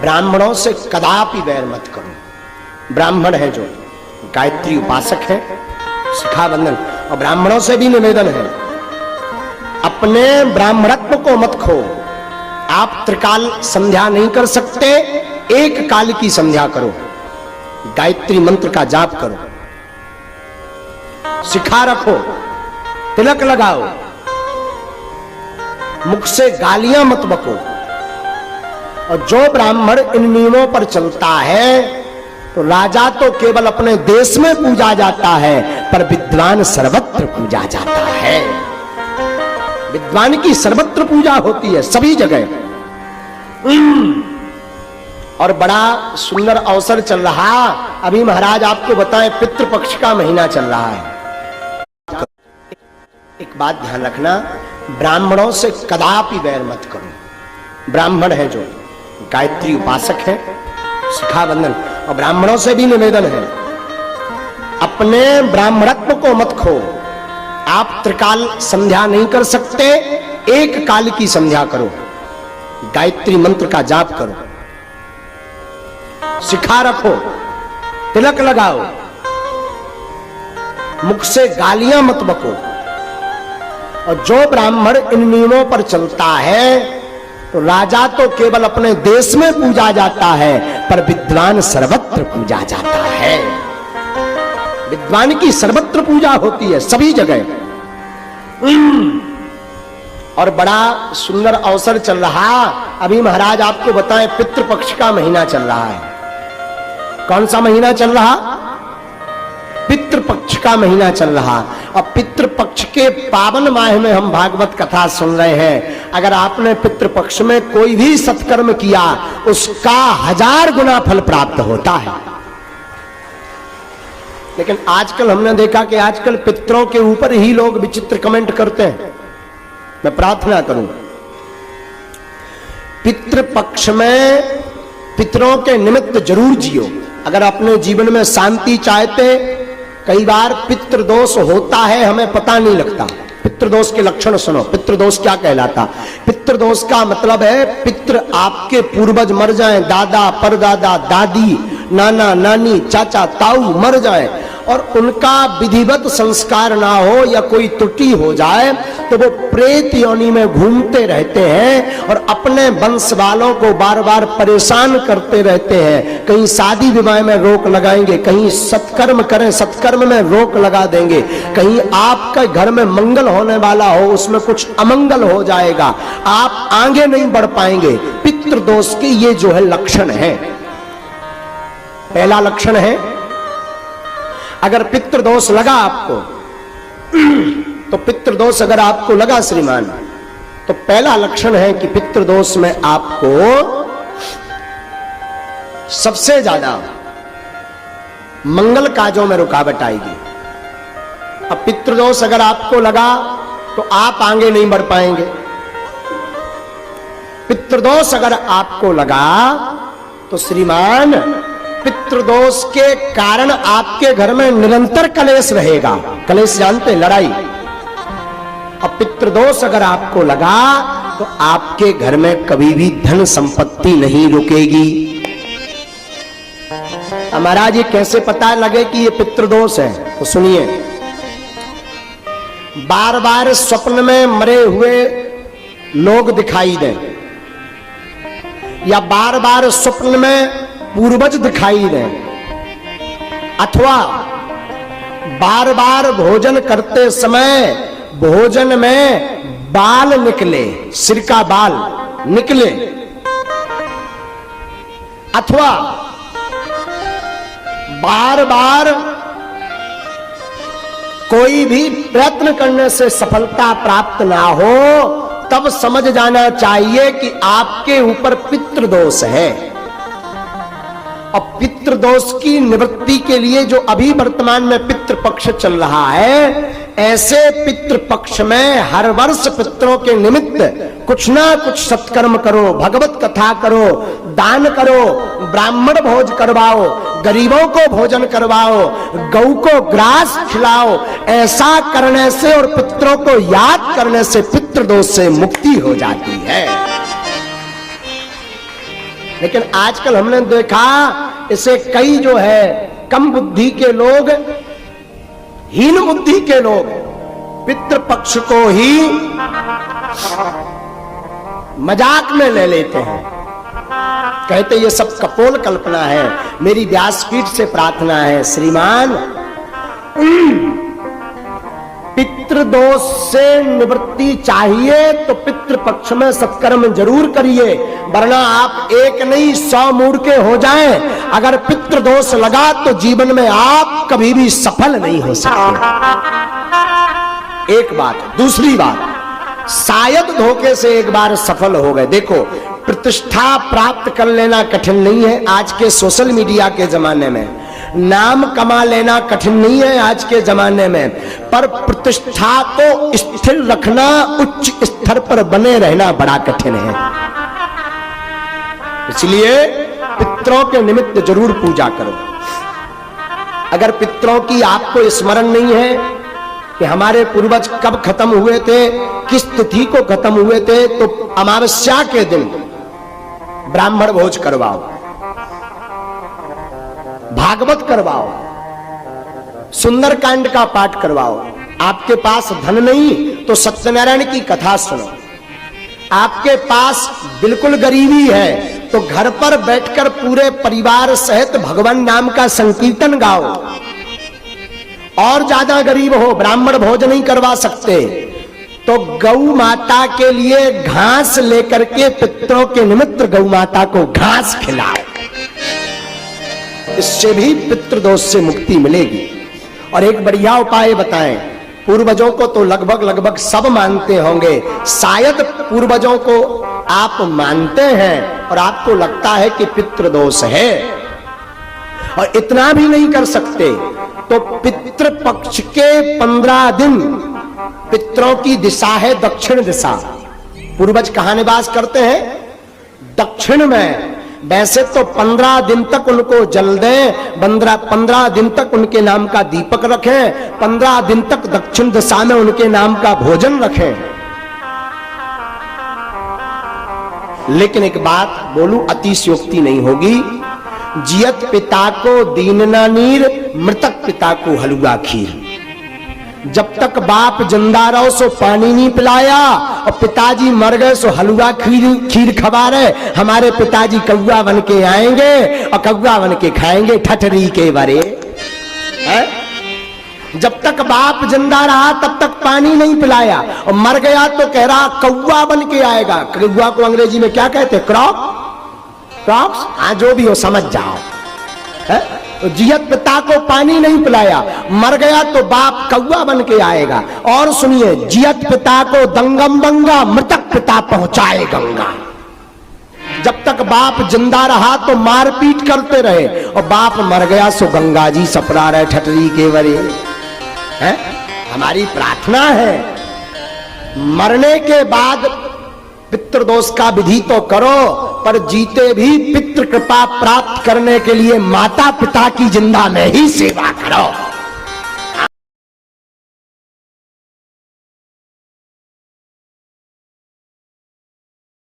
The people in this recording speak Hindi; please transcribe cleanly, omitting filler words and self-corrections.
ब्राह्मणों से कदापि वैर मत करो। ब्राह्मण है जो गायत्री उपासक है, शिखाबंधन, और ब्राह्मणों से भी निवेदन है अपने ब्राह्मणत्व को मत खो। आप त्रिकाल संध्या नहीं कर सकते, एक काल की संध्या करो, गायत्री मंत्र का जाप करो, शिखा रखो, तिलक लगाओ, मुख से गालियां मत बको। और जो ब्राह्मण इन नियमों पर चलता है तो राजा तो केवल अपने देश में पूजा जाता है, पर विद्वान सर्वत्र पूजा जाता है। विद्वान की सर्वत्र पूजा होती है, सभी जगह। और बड़ा सुंदर अवसर चल रहा, अभी महाराज आपको बताएं, पितृपक्ष का महीना चल रहा है। एक बात ध्यान रखना, ब्राह्मणों से कदापि वैर मत करो। ब्राह्मण है जो गायत्री उपासक है, शिखाबंधन, और ब्राह्मणों से भी निवेदन है अपने ब्राह्मणत्व को मत खो। आप त्रिकाल संध्या नहीं कर सकते, एक काल की संध्या करो, गायत्री मंत्र का जाप करो, शिखा रखो, तिलक लगाओ, मुख से गालियां मत बको। और जो ब्राह्मण इन नियमों पर चलता है तो राजा तो केवल अपने देश में पूजा जाता है, पर विद्वान सर्वत्र पूजा जाता है। विद्वान की सर्वत्र पूजा होती है, सभी जगह। और बड़ा सुंदर अवसर चल रहा, अभी महाराज आपको बताएं, पितृपक्ष का महीना चल रहा है। कौन सा महीना चल रहा? पितृपक्ष का महीना चल रहा। और पितृपक्ष के पावन माह में हम भागवत कथा सुन रहे हैं। अगर आपने पितृपक्ष में कोई भी सत्कर्म किया, उसका 1000 गुना फल प्राप्त होता है। लेकिन आजकल हमने देखा कि आजकल पितरों के ऊपर ही लोग विचित्र कमेंट करते हैं। मैं प्रार्थना करूं, पितृपक्ष में पितरों के निमित्त जरूर जियो। अगर अपने जीवन में शांति चाहते, कई बार पितृदोष होता है, हमें पता नहीं लगता। पितृदोष के लक्षण सुनो। पितृदोष क्या कहलाता? पितृदोष का मतलब है पितृ आपके पूर्वज मर जाएं, दादा, परदादा, दादी, नाना, नानी, चाचा, ताऊ मर जाएं और उनका विधिवत संस्कार ना हो या कोई त्रुटि हो जाए तो वो प्रेत योनि में घूमते रहते हैं और अपने वंश वालों को बार बार परेशान करते रहते हैं। कहीं शादी विवाह में रोक लगाएंगे, कहीं सत्कर्म करें, सत्कर्म में रोक लगा देंगे, कहीं आपका घर में मंगल होने वाला हो, उसमें कुछ अमंगल हो जाएगा, आप आगे नहीं बढ़ पाएंगे। पितृदोष के ये जो है लक्षण है। पहला लक्षण है, अगर पितृदोष लगा आपको, तो पितृदोष अगर आपको लगा श्रीमान, तो पहला लक्षण है कि पितृदोष में आपको सबसे ज्यादा मंगल काजों में रुकावट आएगी। अब पितृदोष अगर आपको लगा तो आप आगे नहीं बढ़ पाएंगे। पितृदोष अगर आपको लगा तो श्रीमान पितृदोष के कारण आपके घर में निरंतर कलेश रहेगा। कलेश जानते हैं, लड़ाई। अब पितृदोष अगर आपको लगा तो आपके घर में कभी भी धन संपत्ति नहीं रुकेगी। महाराज ये कैसे पता लगे कि ये पितृदोष है? तो सुनिए, बार बार स्वप्न में मरे हुए लोग दिखाई दें या बार बार स्वप्न में पूर्वज दिखाई दें, अथवा बार बार भोजन करते समय भोजन में बाल निकले, सिर का बाल निकले, अथवा बार बार कोई भी प्रयत्न करने से सफलता प्राप्त ना हो, तब समझ जाना चाहिए कि आपके ऊपर पितृदोष है। और पितृदोष की निवृत्ति के लिए जो अभी वर्तमान में पितृपक्ष चल रहा है, ऐसे पितृपक्ष में हर वर्ष पितरों के निमित्त कुछ ना कुछ सत्कर्म करो, भगवत कथा करो, दान करो, ब्राह्मण भोज करवाओ, गरीबों को भोजन करवाओ, गौ को ग्रास खिलाओ। ऐसा करने से और पितरों को याद करने से पितृदोष से मुक्ति हो जाती है। लेकिन आजकल हमने देखा इसे कई जो है कम बुद्धि के लोग, हीन बुद्धि के लोग पितृपक्ष को ही मजाक में ले लेते हैं, कहते ये सब कपोल कल्पना है। मेरी व्यासपीठ से प्रार्थना है, श्रीमान पितृदोष से निवृत्ति चाहिए तो पितृपक्ष में सत्कर्म जरूर करिए, वरना आप एक नहीं 100 मूड के हो जाएं। अगर पितृदोष लगा तो जीवन में आप कभी भी सफल नहीं हो सकते। एक बात। दूसरी बात, शायद धोखे से एक बार सफल हो गए। देखो, प्रतिष्ठा प्राप्त कर लेना कठिन नहीं है आज के सोशल मीडिया के जमाने में, नाम कमा लेना कठिन नहीं है आज के जमाने में, पर प्रतिष्ठा को स्थिर रखना, उच्च स्तर पर बने रहना बड़ा कठिन है। इसलिए पितरों के निमित्त जरूर पूजा करो। अगर पितरों की आपको स्मरण नहीं है कि हमारे पूर्वज कब खत्म हुए थे, किस तिथि को खत्म हुए थे, तो अमावस्या के दिन ब्राह्मण भोज करवाओ, भागवत करवाओ, सुंदरकांड का पाठ करवाओ। आपके पास धन नहीं तो सत्यनारायण की कथा सुनो। आपके पास बिल्कुल गरीबी है तो घर पर बैठकर पूरे परिवार सहित भगवान नाम का संकीर्तन गाओ। और ज्यादा गरीब हो, ब्राह्मण भोज नहीं करवा सकते, तो गौ माता के लिए घास लेकर के पितरों के निमित्त गौ माता को घास खिलाओ। इससे भी पितृदोष से मुक्ति मिलेगी। और एक बढ़िया उपाय बताएं, पूर्वजों को तो लगभग सब मानते होंगे, शायद पूर्वजों को आप मानते हैं और आपको लगता है कि पितृदोष है और इतना भी नहीं कर सकते, तो पितृपक्ष के 15 दिन पितरों की दिशा है दक्षिण दिशा। पूर्वज कहां निवास करते हैं? दक्षिण में। वैसे तो 15 दिन तक उनको जल दें, 15 दिन तक उनके नाम का दीपक रखें, 15 दिन तक दक्षिण दिशा में उनके नाम का भोजन रखें। लेकिन एक बात बोलूं, अतिशयोक्ति नहीं होगी। जियत पिता को दीनना नीर, मृतक पिता को हलवा खीर। जब तक बाप जिंदा रहो सो पानी नहीं पिलाया, और पिताजी मर गए सो हलवा खीर खवा रहे। हमारे पिताजी कौवा बन के आएंगे और कौवा बन के खाएंगे ठठरी के बरे है? जब तक बाप जिंदा रहा तब तक पानी नहीं पिलाया, और मर गया तो कह रहा कौवा बन के आएगा। कौवा को अंग्रेजी में क्या कहते? क्रॉक्स। हाँ, जो भी हो समझ जाओ है? तो जियत पिता को पानी नहीं पिलाया, मर गया तो बाप कौवा बन के आएगा। और सुनिए, जियत पिता को दंगम दंगा, मृतक पिता पहुंचाए गंगा। जब तक बाप जिंदा रहा तो मारपीट करते रहे, और बाप मर गया सो गंगा जी सपरा रहे ठटरी के बरे है? हमारी प्रार्थना है मरने के बाद पितृदोष का विधि तो करो, पर जीते भी पितृ कृपा प्राप्त करने के लिए माता पिता की जिंदा में ही सेवा करो।